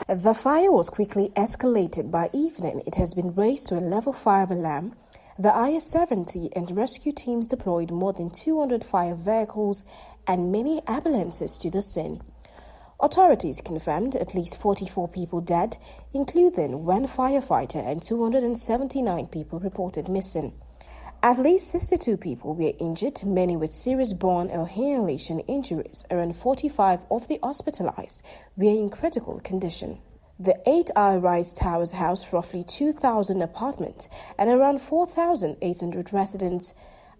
The fire was quickly escalated. By evening, it has been raised to a level 5 alarm. The IS-70 and rescue teams deployed more than 200 fire vehicles and many ambulances to the scene. Authorities confirmed at least 44 people dead, including one firefighter, and 279 people reported missing. At least 62 people were injured, many with serious burn or inhalation injuries. Around 45 of the hospitalized were in critical condition. The 8-high-rise towers house roughly 2,000 apartments and around 4,800 residents.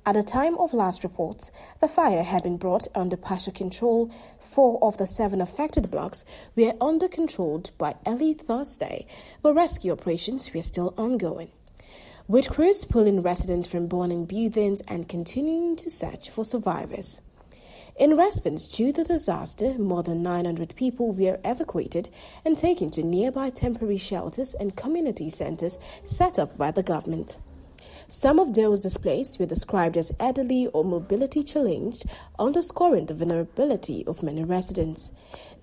At the time of last reports, the fire had been brought under partial control. 4 of the 7 affected blocks were under control by early Thursday, but rescue operations were still ongoing, with crews pulling residents from burning buildings and continuing to search for survivors. In response to the disaster, more than 900 people were evacuated and taken to nearby temporary shelters and community centers set up by the government. Some of those displaced were described as elderly or mobility challenged, underscoring the vulnerability of many residents.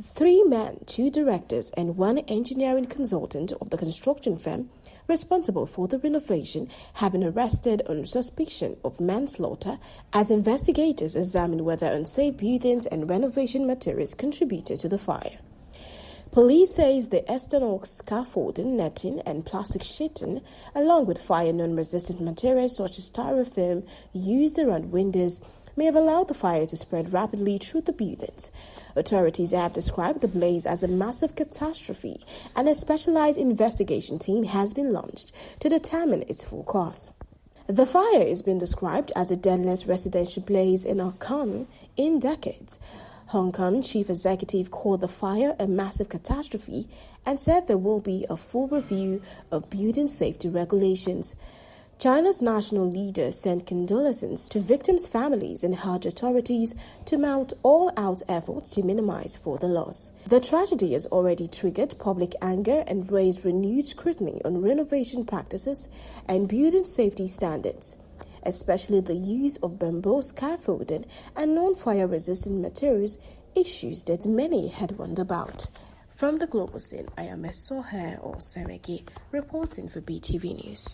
3 men, 2 directors, and 1 engineering consultant of the construction firm responsible for the renovation have been arrested on suspicion of manslaughter as investigators examine whether unsafe buildings and renovation materials contributed to the fire. Police says the external scaffolding, netting, and plastic sheeting, along with fire non-resistant materials such as styrofoam used around windows, may have allowed the fire to spread rapidly through the buildings. Authorities have described the blaze as a massive catastrophe, and a specialized investigation team has been launched to determine its full cause. The fire is being described as the deadliest residential blaze in Hong Kong in decades. Hong Kong chief executive called the fire a massive catastrophe and said there will be a full review of building safety regulations. China's national leader sent condolences to victims' families and urged authorities to mount all-out efforts to minimize further loss. The tragedy has already triggered public anger and raised renewed scrutiny on renovation practices and building safety standards, especially the use of bamboo scaffolding and non-fire resistant materials, issues that many had wondered about. From the global scene, I am Soher Osereki, reporting for BTV News.